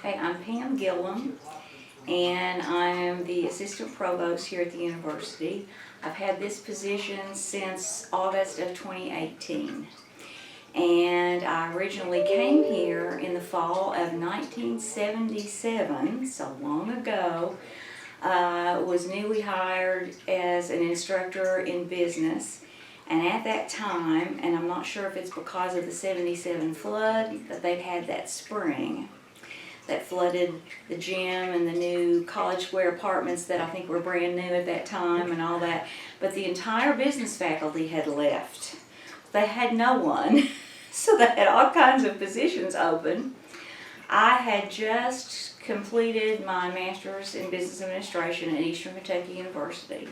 Okay, I'm Pam Gilliam, and I'm the Assistant Provost here at the university. I've had this position since August of 2018. And I originally came here in the fall of 1977, so long ago. Was newly hired as an instructor in business. And at that time, and I'm not sure if it's because of the 77 flood that they'd had that spring that flooded the gym and the new College Square apartments that I think were brand new at that time and all that. But the entire business faculty had left. They had no one, so they had all kinds of positions open. I had just completed my master's in business administration at Eastern Kentucky University.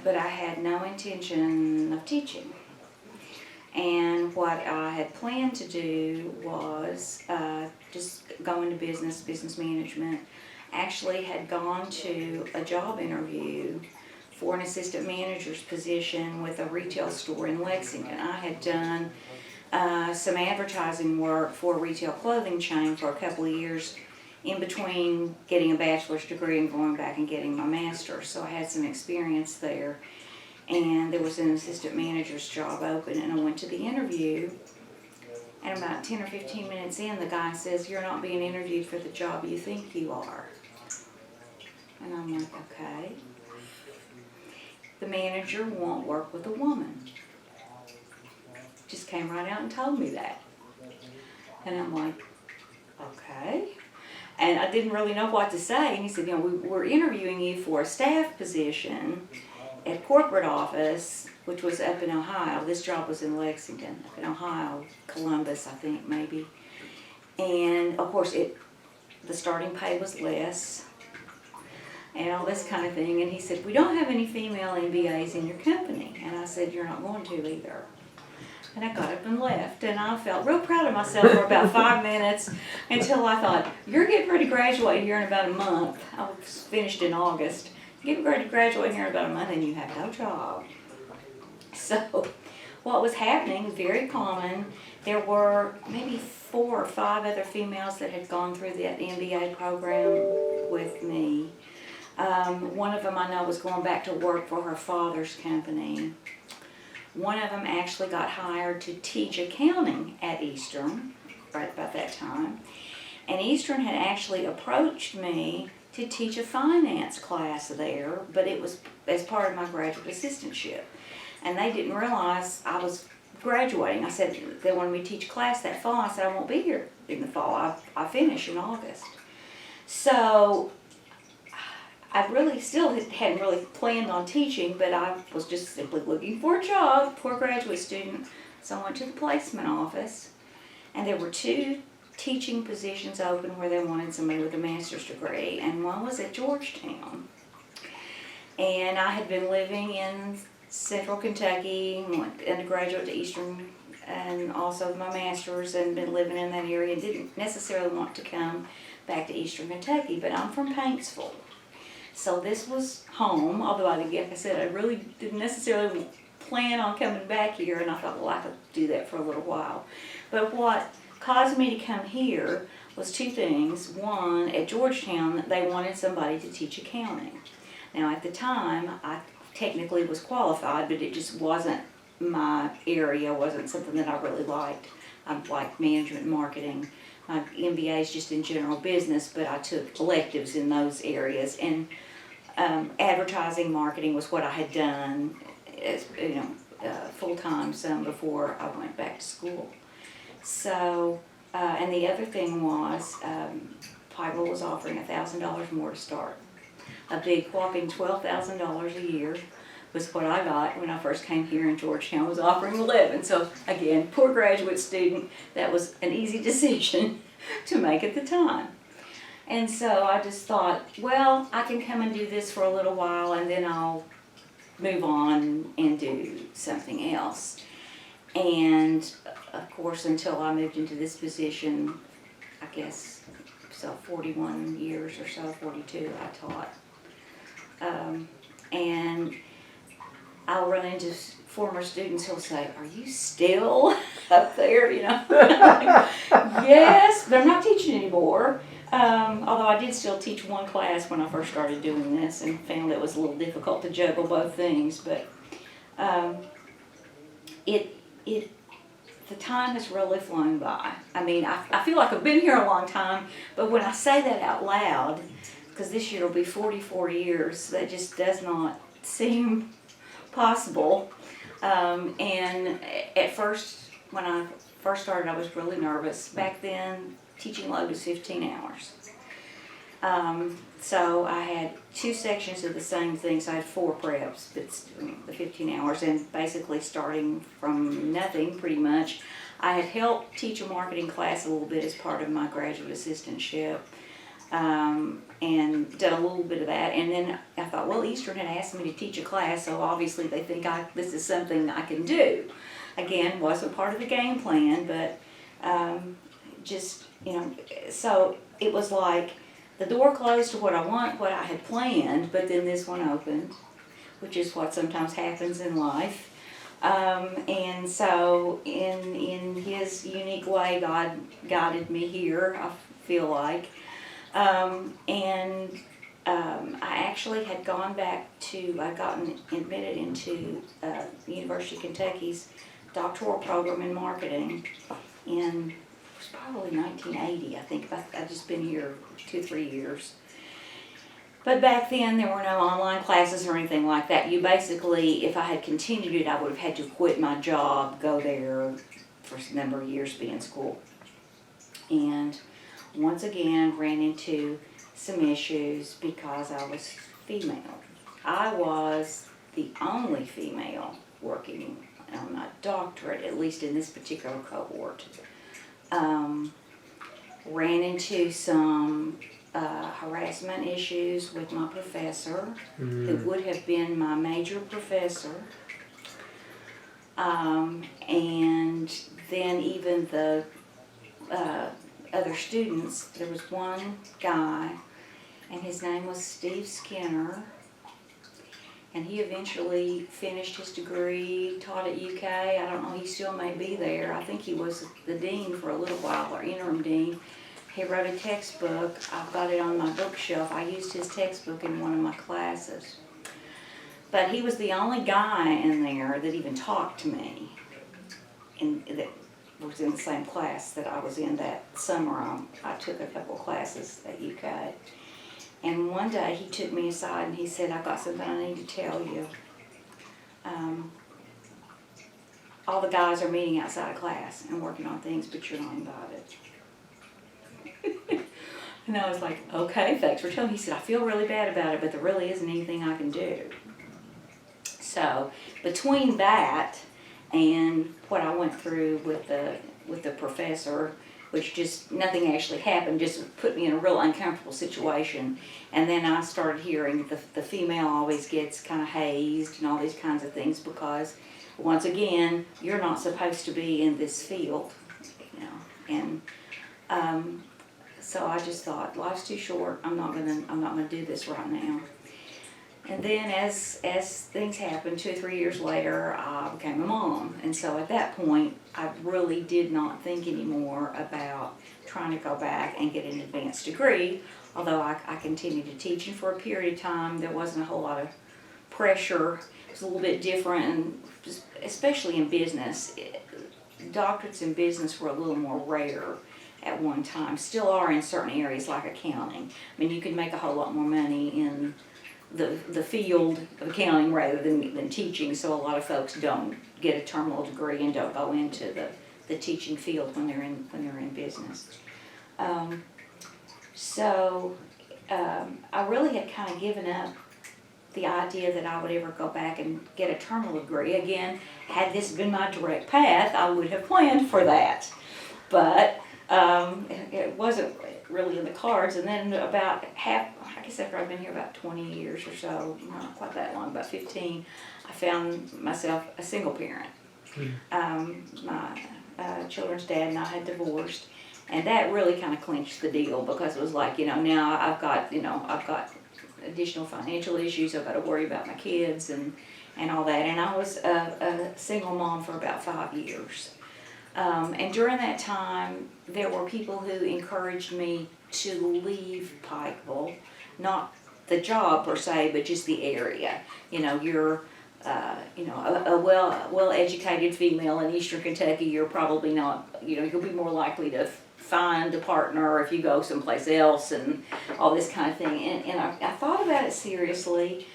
But I had no intention of teaching. And what I had planned to do was just go into business management. Actually had gone to a job interview for an assistant manager's position with a retail store in Lexington. I had done some advertising work for a retail clothing chain for a couple of years in between getting a bachelor's degree and going back and getting my master's. So I had some experience there. And there was an assistant manager's job open, and I went to the interview. And about 10 or 15 minutes in, the guy says, "You're not being interviewed for the job you think you are." And I'm like, okay. The manager won't work with a woman. Just came right out and told me that. And I'm like, okay. And I didn't really know what to say. And he said, we're interviewing you for a staff position at corporate office, which was up in Ohio. This job was in Lexington, up in Ohio, Columbus, I think, maybe. And, of course, the starting pay was less and all this kind of thing. And he said, "We don't have any female MBAs in your company." And I said, "You're not going to either." And I got up and left, and I felt real proud of myself for about 5 minutes until I thought, "You're getting ready to graduate here in about a month." I was finished in August. "Getting ready to graduate here in about a month, and you have no job." So what was happening was very common. There were maybe 4 or 5 other females that had gone through that MBA program with me. One of them I know was going back to work for her father's company. One of them actually got hired to teach accounting at Eastern right about that time. And Eastern had actually approached me to teach a finance class there, but it was as part of my graduate assistantship. And they didn't realize I was graduating. I said, they wanted me to teach a class that fall. I said, "I won't be here in the fall. I finish in August." So I really still hadn't really planned on teaching, but I was just simply looking for a job, poor graduate student. So I went to the placement office, and there were 2 teaching positions open where they wanted somebody with a master's degree, and one was at Georgetown. And I had been living in Central Kentucky, went undergraduate to Eastern, and also my master's, and been living in that area. Didn't necessarily want to come back to Eastern Kentucky, but I'm from Paintsville. So this was home, although like I said, I really didn't necessarily plan on coming back here, and I thought, well, I could do that for a little while. But what caused me to come here was 2 things. One, at Georgetown, they wanted somebody to teach accounting. Now, at the time, I technically was qualified, but it just wasn't my area, wasn't something that I really liked. I liked management and marketing. My MBA is just in general business, but I took electives in those areas. And advertising, marketing was what I had done, as, full-time some before I went back to school. So, and the other thing was, Pikeville was offering $1,000 more to start. A big whopping $12,000 a year was what I got when I first came here, and Georgetown was offering 11. So again, poor graduate student, that was an easy decision to make at the time. And so I just thought, well, I can come and do this for a little while, and then I'll move on and do something else. And of course, until I moved into this position, I guess, so 41 years or so, 42, I taught. And I'll run into former students who'll say, "Are you still up there?" Yes, but I'm not teaching anymore. Although I did still teach one class when I first started doing this, and found it was a little difficult to juggle both things. But the time has really flown by. I mean, I feel like I've been here a long time, but when I say that out loud, because this year will be 44 years, that just does not seem possible. And at first, when I first started, I was really nervous. Back then, teaching load was 15 hours. So I had 2 sections of the same thing, so I had 4 preps, but the 15 hours, and basically starting from nothing, pretty much. I had helped teach a marketing class a little bit as part of my graduate assistantship, and done a little bit of that, and then I thought, well, Eastern had asked me to teach a class, so obviously they think this is something I can do. Again, wasn't part of the game plan, but just, so it was like the door closed to what I had planned, but then this one opened, which is what sometimes happens in life. And so in His unique way, God guided me here, I feel like. I actually had gone back I'd gotten admitted into the University of Kentucky's doctoral program in marketing in, it was probably 1980, I think. I'd just been here 2-3 years. But back then, there were no online classes or anything like that. You basically, if I had continued it, I would have had to quit my job, go there for a number of years, be in school. And once again, ran into some issues because I was female. I was the only female working on my doctorate, at least in this particular cohort. Ran into some harassment issues with my professor, who would have been my major professor. And then even the other students, there was one guy, and his name was Steve Skinner, and he eventually finished his degree, taught at UK. I don't know, he still may be there. I think he was the dean for a little while, or interim dean. He wrote a textbook. I've got it on my bookshelf. I used his textbook in one of my classes. But he was the only guy in there that even talked to me, that was in the same class that I was in that summer. I took a couple classes at UK. And one day he took me aside and he said, "I've got something I need to tell you. All the guys are meeting outside of class and working on things, but you're not invited." And I was like, "Okay, thanks for telling me." He said, "I feel really bad about it, but there really isn't anything I can do." So between that and what I went through with the professor, which just nothing actually happened, just put me in a real uncomfortable situation. And then I started hearing the female always gets kind of hazed and all these kinds of things because, once again, you're not supposed to be in this field, And so I just thought, life's too short. I'm not gonna do this right now. And then as things happened, 2 or 3 years later, I became a mom. And so at that point, I really did not think anymore about trying to go back and get an advanced degree, although I continued to teach. And for a period of time, there wasn't a whole lot of pressure. It was a little bit different, and just, especially in business. Doctorates in business were a little more rare at one time. Still are in certain areas like accounting. I mean, you can make a whole lot more money in the field of accounting rather than teaching, so a lot of folks don't get a terminal degree and don't go into the teaching field when they're in business. I really had kind of given up the idea that I would ever go back and get a terminal degree. Again, had this been my direct path, I would have planned for that, but it wasn't really in the cards. And then about I guess after I've been here about 20 years or so, not quite that long, about 15, I found myself a single parent. My children's dad and I had divorced, and that really kind of clinched the deal, because it was like, now I've got additional financial issues. I've got to worry about my kids, and and all that. And I was a single mom for about 5 years. And during that time, there were people who encouraged me to leave Pikeville, not the job per se, but just the area. You're a well-educated female in Eastern Kentucky. You're probably not, you'll be more likely to find a partner if you go someplace else and all this kind of thing. And I thought about it seriously,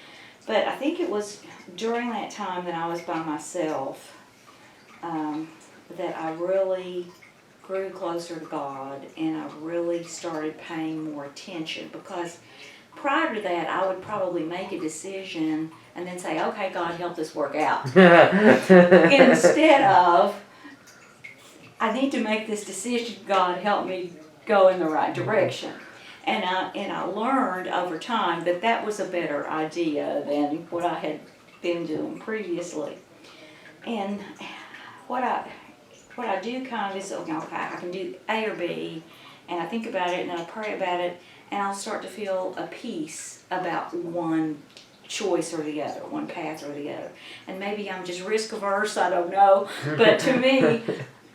but I think it was during that time that I was by myself that I really grew closer to God, and I really started paying more attention, because prior to that I would probably make a decision and then say, okay, God, help this work out. Instead of, I need to make this decision, God, help me go in the right direction. And I learned over time that that was a better idea than what I had been doing previously. And what I do kind of is, okay, I can do A or B, and I think about it and I pray about it, and I'll start to feel a peace about one choice or the other, one path or the other. And maybe I'm just risk averse, I don't know, but to me,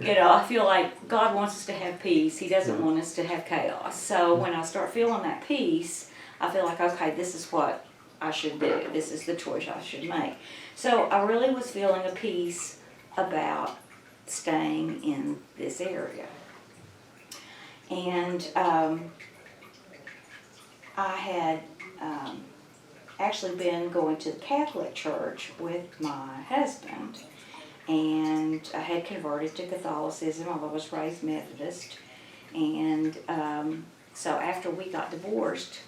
I feel like God wants us to have peace. He doesn't want us to have chaos. So when I start feeling that peace, I feel like, okay, this is what I should do. This is the choice I should make. So I really was feeling a peace about staying in this area. And I had actually been going to the Catholic Church with my husband, and I had converted to Catholicism, although I was raised Methodist. And so after we got divorced,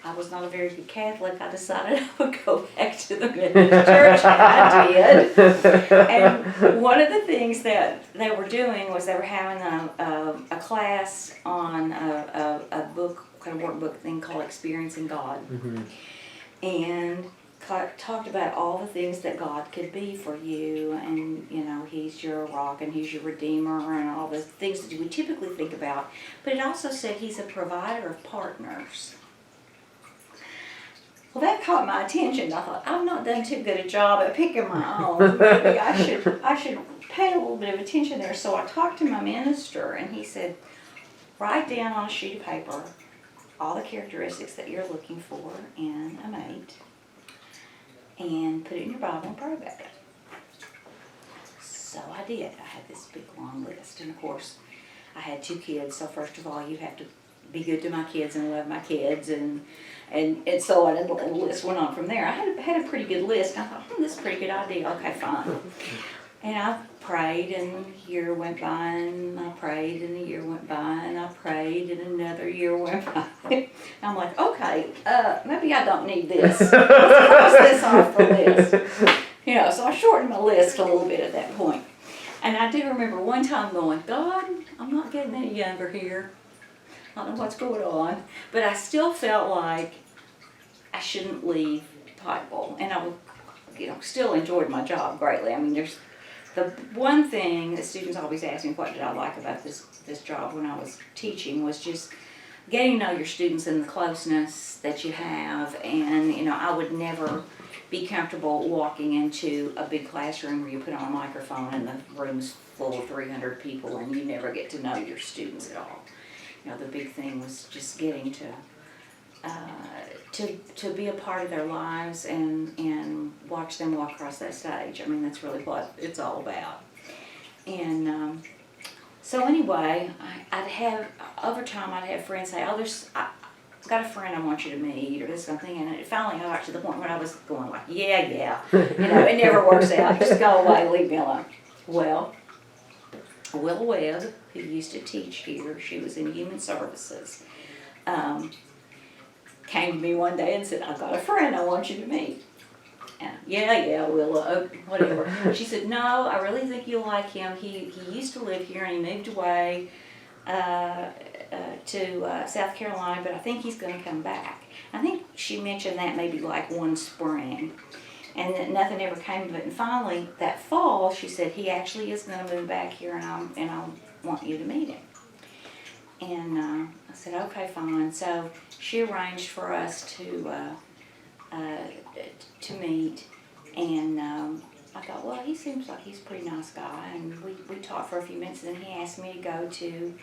I was not a very good Catholic. I decided I would go back to the Methodist church, and I did. And one of the things that they were doing was they were having a class on a book, kind of workbook thing called Experiencing God. Mm-hmm. And talked about all the things that God could be for you, and He's your rock and He's your redeemer and all the things that we typically think about. But it also said He's a provider of partners. Well, that caught my attention. I thought, I've not done too good a job at picking my own. Maybe I should pay a little bit of attention there. So I talked to my minister, and he said, write down on a sheet of paper all the characteristics that you're looking for in a mate, and put it in your Bible and pray about it. So I did. I had this big long list, and of course I had 2 kids, so first of all you have to be good to my kids and love my kids, and so on, and the list went on from there. I had a pretty good list, and I thought, this is a pretty good idea, okay, fine. And I prayed, and a year went by, and I prayed, and a year went by, and I prayed, and another year went by. And I'm like, okay, maybe I don't need this. Let's cross this off the list. So I shortened my list a little bit at that point. And I do remember one time going, God, I'm not getting any younger here. I don't know what's going on. But I still felt like I shouldn't leave Pikeville. And I still enjoyed my job greatly. I mean, there's the one thing that students always ask me, what did I like about this job when I was teaching, was just getting to know your students and the closeness that you have. And, I would never be comfortable walking into a big classroom where you put on a microphone and the room's full of 300 people and you never get to know your students at all. The big thing was just getting to be a part of their lives and watch them walk across that stage. I mean, that's really what it's all about. And so anyway, over time I'd have friends say, I've got a friend I want you to meet, or this kind of thing. And it finally got to the point where I was going like, yeah, it never works out. Just go away, leave me alone. Well, Willa Webb, who used to teach here, she was in human services, came to me one day and said, I've got a friend I want you to meet. And yeah, Willa, whatever. She said, no, I really think you'll like him. He used to live here and he moved away to South Carolina, but I think he's going to come back. I think she mentioned that maybe like one spring, and that nothing ever came of it. And finally, that fall, she said, he actually is going to move back here, and I want you to meet him. And I said, okay, fine. So she arranged for us to meet, And I thought, well, he seems like he's a pretty nice guy. And we talked for a few minutes, and then he asked me to go to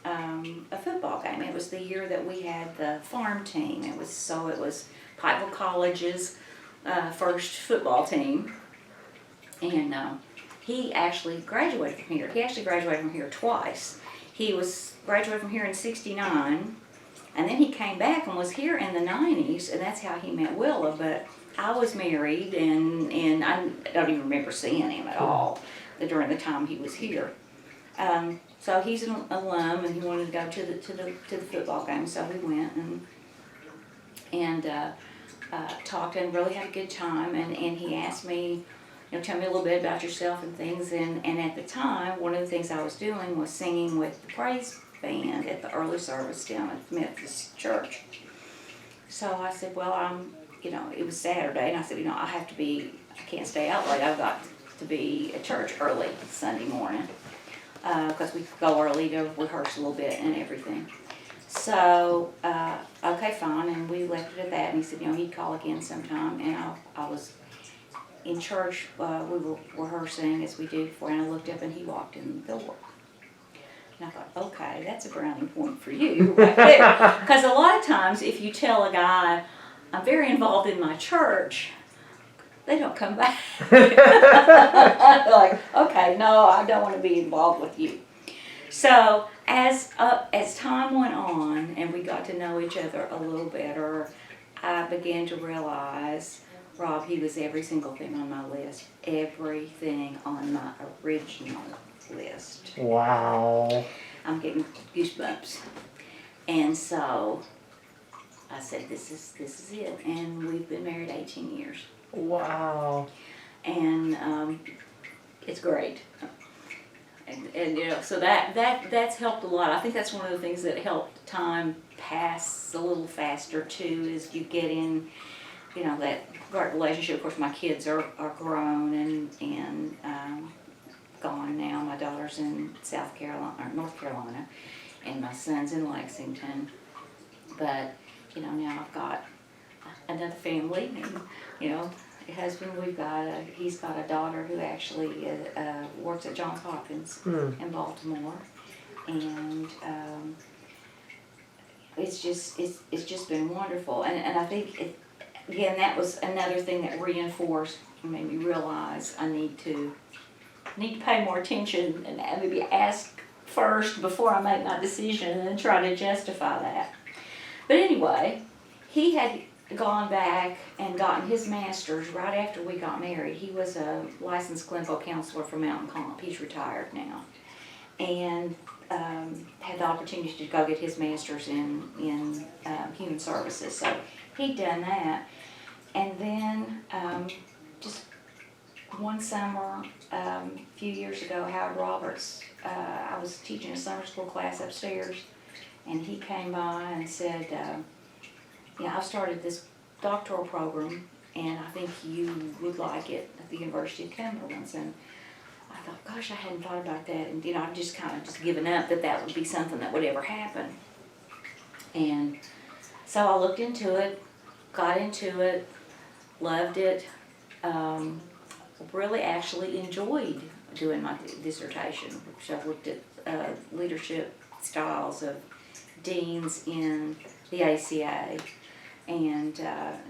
a football game. It was the year that we had the farm team. It was Pikeville College's first football team. And he actually graduated from here. He actually graduated from here twice. He was graduated from here in '69, and then he came back and was here in the '90s, and that's how he met Willa. But I was married, and I don't even remember seeing him at all during the time he was here. So he's an alum, and he wanted to go to the football game, so we went and talked and really had a good time. And he asked me, tell me a little bit about yourself and things. And at the time, one of the things I was doing was singing with the praise band at the early service down at Methodist Church. So I said, well, it was Saturday, and I said, I can't stay out late. I've got to be at church early Sunday morning, because we go early to rehearse a little bit and everything. So, okay, fine, and we left it at that, and he said, he'd call again sometime, and I was in church, we were rehearsing as we do before, and I looked up and he walked in the door. And I thought, okay, that's a brownie point for you right there. Because a lot of times if you tell a guy, I'm very involved in my church, they don't come back. They're like, okay, no, I don't want to be involved with you. So as time went on and we got to know each other a little better, I began to realize, Rob, he was every single thing on my list. Everything on my original list. Wow. I'm getting goosebumps. And so I said, this is it. And we've been married 18 years. Wow. And it's great. And so that's helped a lot. I think that's one of the things that helped time pass a little faster too, is you get in, that great relationship. Of course, my kids are grown and gone now. My daughter's in North Carolina, and my son's in Lexington. But now I've got another family, and husband. He's got a daughter who actually works at Johns Hopkins in Baltimore, and it's just been wonderful. And I think again, that was another thing that reinforced and made me realize I need to pay more attention and maybe ask first before I make my decision and try to justify that. But anyway, he had gone back and gotten his master's right after we got married. He was a licensed clinical counselor for Mountain Comp. He's retired now. And had the opportunity to go get his master's in human services. So he'd done that. And then just one summer, a few years ago, Howard Roberts, I was teaching a summer school class upstairs, and he came by and said, I've started this doctoral program, and I think you would like it at the University of Cumberland. And I thought, gosh, I hadn't thought about that. And, I've just kind of just given up that would be something that would ever happen. And so I looked into it, got into it, loved it, really actually enjoyed doing my dissertation, which I've looked at leadership styles of deans in the ACA, and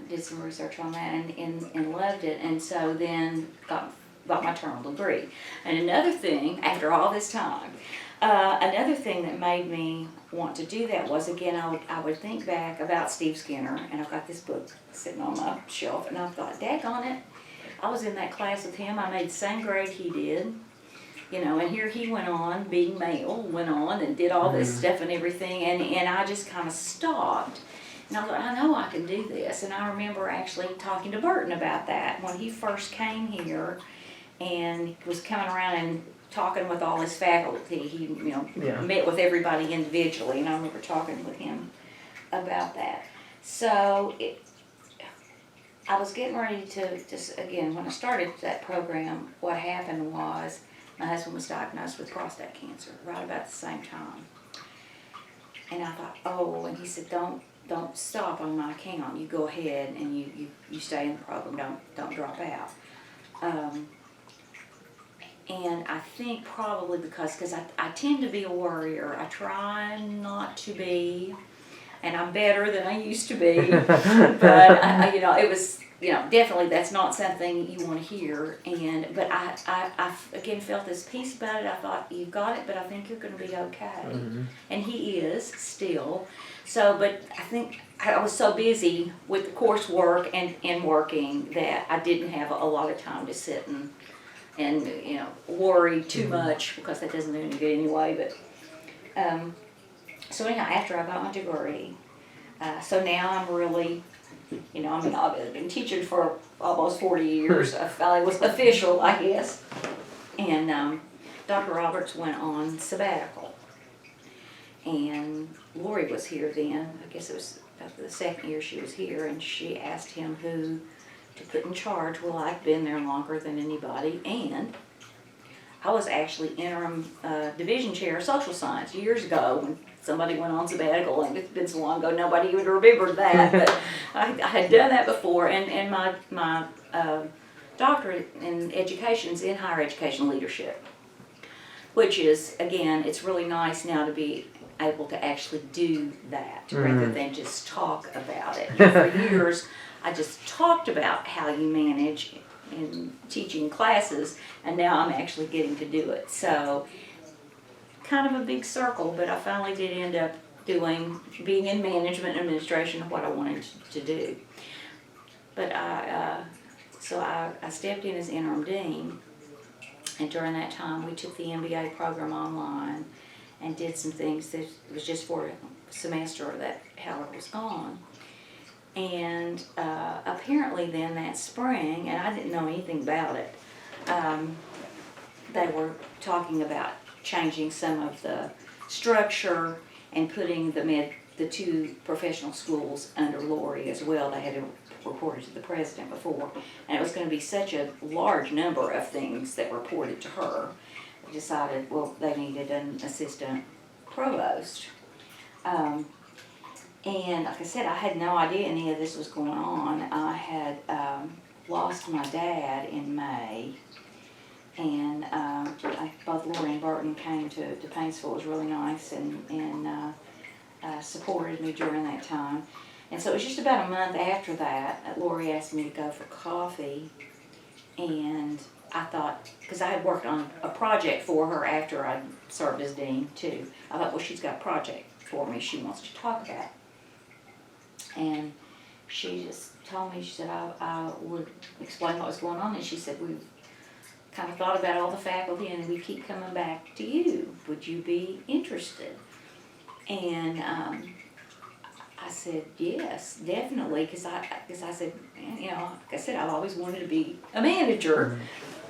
did some research on that and loved it. And so then got my terminal degree. And another thing, after all this time, another thing that made me want to do that was, again, I would think back about Steve Skinner, and I've got this book sitting on my shelf, and I thought, daggone it, I was in that class with him. I made the same grade he did, and here he went on, being male, went on and did all this stuff and everything, and I just kind of stopped. And I thought, I know I can do this. And I remember actually talking to Burton about that when he first came here and was coming around and talking with all his faculty. He, met with everybody individually, and I remember talking with him about that. So I was getting ready to just, again, when I started that program, what happened was my husband was diagnosed with prostate cancer right about the same time. And I thought, and he said, don't stop on my account. You go ahead and you stay in the program. Don't drop out. And I think probably because I tend to be a worrier. I try not to be, and I'm better than I used to be. But it was, definitely that's not something you want to hear. But I again felt this peace about it. I thought, you've got it, but I think you're going to be okay. Mm-hmm. And he is still. So, but I think I was so busy with the coursework and working that I didn't have a lot of time to sit and worry too much, because that doesn't do any good anyway. But so anyhow, after I got my degree, so now I'm really, I've been teaching for almost 40 years. I felt it was official, I guess. And Dr. Roberts went on sabbatical, and Lori was here then. I guess it was the second year she was here, and she asked him who to put in charge. Well, I'd been there longer than anybody, and I was actually interim division chair of social science years ago when somebody went on sabbatical, and it's been so long ago nobody even remembered that, but I had done that before, and my doctorate in education's in higher education leadership, which is, again, it's really nice now to be able to actually do that rather than just talk about it. For years, I just talked about how you manage in teaching classes, and now I'm actually getting to do it. So, kind of a big circle, but I finally did end up being in management and administration of what I wanted to do. But I stepped in as interim dean, and during that time we took the MBA program online and did some things that was just for a semester that Howard was gone. And apparently then that spring, and I didn't know anything about it, they were talking about changing some of the structure and putting the two professional schools under Lori as well. They had reported to the president before, and it was going to be such a large number of things that reported to her. They decided, well, they needed an assistant provost. And like I said, I had no idea any of this was going on. I had lost my dad in May, and both Lori and Burton came to Paintsville. It was really nice and supported me during that time. And so it was just about a month after that, Lori asked me to go for coffee, and I thought, because I had worked on a project for her after I served as dean too, I thought, well, she's got a project for me she wants to talk about. And she just told me, she said I would explain what was going on, and she said, we've kind of thought about all the faculty and we keep coming back to you. Would you be interested? And I said, yes, definitely, because I said, like I said, I've always wanted to be a manager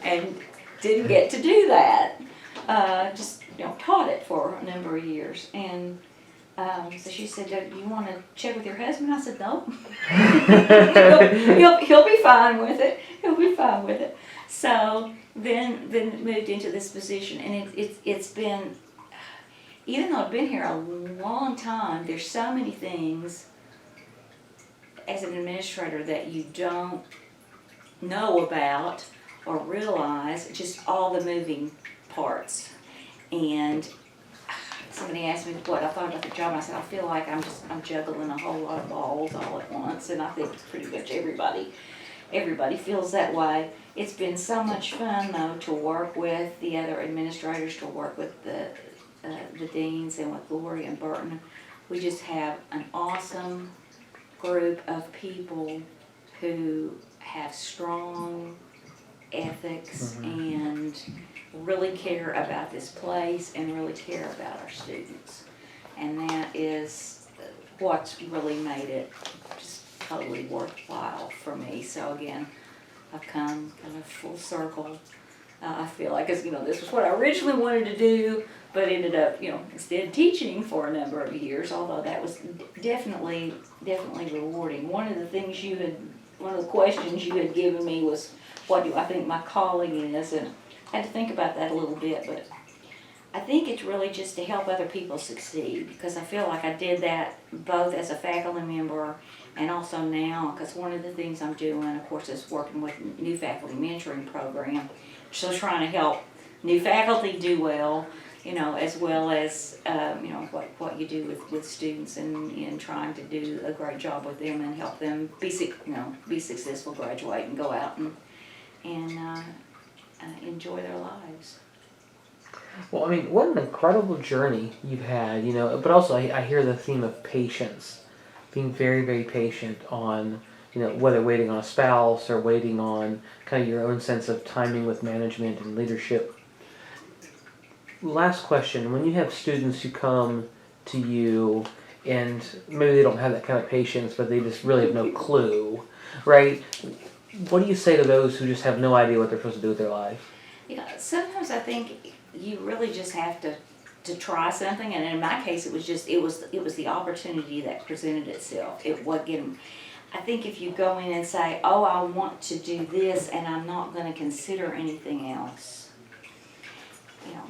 and didn't get to do that. Just taught it for a number of years. And so she said, do you want to check with your husband? I said, no. he'll be fine with it. He'll be fine with it. So then moved into this position, and it's been, even though I've been here a long time, there's so many things as an administrator that you don't know about or realize, just all the moving parts. And somebody asked me what I thought about the job, and I said, I feel like I'm juggling a whole lot of balls all at once, and I think pretty much everybody feels that way. It's been so much fun, though, to work with the other administrators, to work with the deans and with Lori and Burton. We just have an awesome group of people who have strong ethics and really care about this place and really care about our students. And that is what's really made it just totally worthwhile for me. So again, I've come kind of full circle. I feel like, this was what I originally wanted to do, but ended up, instead teaching for a number of years, although that was definitely rewarding. One of the questions you had given me was, what do I think my calling is? And I had to think about that a little bit, but I think it's really just to help other people succeed, because I feel like I did that both as a faculty member and also now, because one of the things I'm doing, of course, is working with new faculty mentoring program, so trying to help new faculty do well, as well as, what you do with students and trying to do a great job with them and help them be successful, graduate, and go out and enjoy their lives. Well, I mean, what an incredible journey you've had, but also I hear the theme of patience, being very, very patient on, whether waiting on a spouse or waiting on kind of your own sense of timing with management and leadership. Last question, when you have students who come to you and maybe they don't have that kind of patience, but they just really have no clue, right? What do you say to those who just have no idea what they're supposed to do with their life? Sometimes I think you really just have to try something, and in my case, it was the opportunity that presented itself. I think if you go in and say, "Oh, I want to do this, and I'm not going to consider anything else,"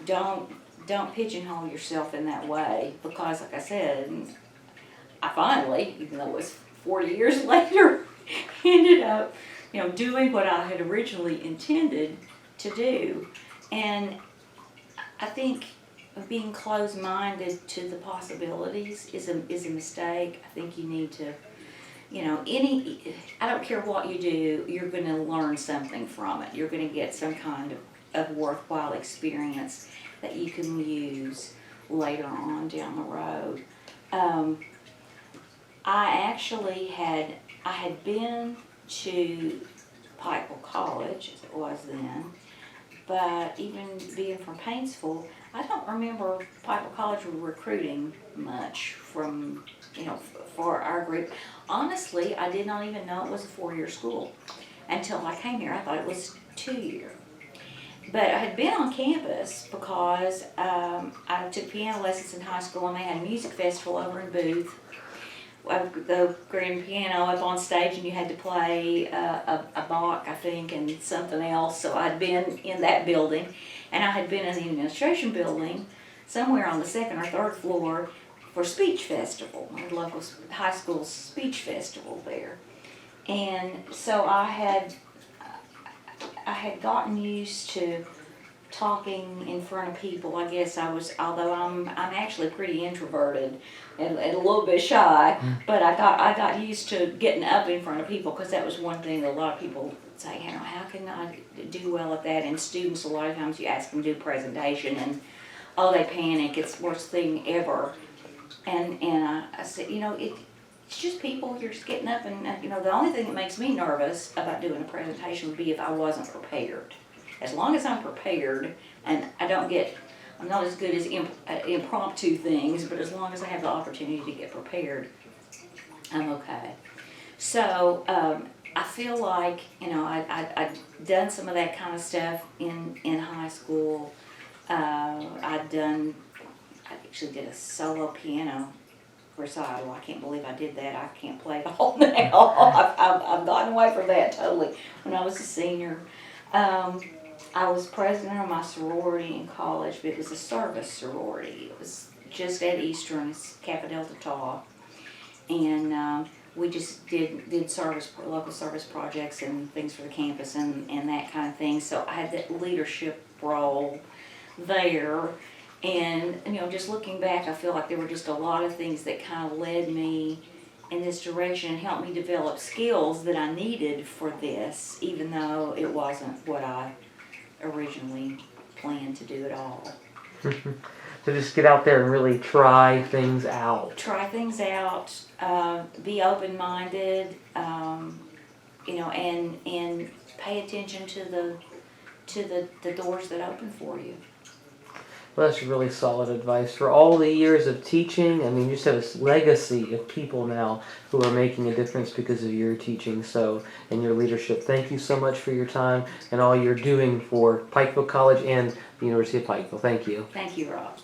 don't pigeonhole yourself in that way, because, like I said, I finally, even though it was 40 years later, ended up, doing what I had originally intended to do. And I think being closed-minded to the possibilities is a mistake. I think you need to, I don't care what you do, you're going to learn something from it. You're going to get some kind of worthwhile experience that you can use later on down the road. I had been to Pikeville College, as it was then, but even being from Paintsville, I don't remember Pikeville College recruiting much from, for our group. Honestly, I did not even know it was a 4-year school until I came here. I thought it was 2-year. But I had been on campus because I took piano lessons in high school, and they had a music festival over in Booth. The grand piano up on stage, and you had to play a Bach, I think, and something else. So I'd been in that building, and I had been in the administration building somewhere on the 2nd or 3rd floor for speech festival, my local high school speech festival there. And so I had gotten used to talking in front of people. I guess although I'm actually pretty introverted and a little bit shy, but I got used to getting up in front of people, because that was one thing that a lot of people say, how can I do well at that? And students, a lot of times you ask them to do a presentation, and they panic. It's the worst thing ever. And I said, it's just people. You're just getting up, and the only thing that makes me nervous about doing a presentation would be if I wasn't prepared. As long as I'm prepared, and I'm not as good as impromptu things, but as long as I have the opportunity to get prepared, I'm okay. So I feel like, I'd done some of that kind of stuff in high school. I actually did a solo piano recital. I can't believe I did that. I can't play at all now. I've gotten away from that totally. When I was a senior, I was president of my sorority in college, but it was a service sorority. It was just at Eastern, Kappa Delta Tau, and we just did local service projects and things for the campus and that kind of thing. So I had that leadership role there. And, just looking back, I feel like there were just a lot of things that kind of led me in this direction and helped me develop skills that I needed for this, even though it wasn't what I originally planned to do at all. So just get out there and really try things out. Be open-minded, and pay attention to the doors that open for you. Well, that's really solid advice. For all the years of teaching, I mean, you just have a legacy of people now who are making a difference because of your teaching and your leadership. Thank you so much for your time and all you're doing for Pikeville College and the University of Pikeville. Thank you. Thank you, Rob.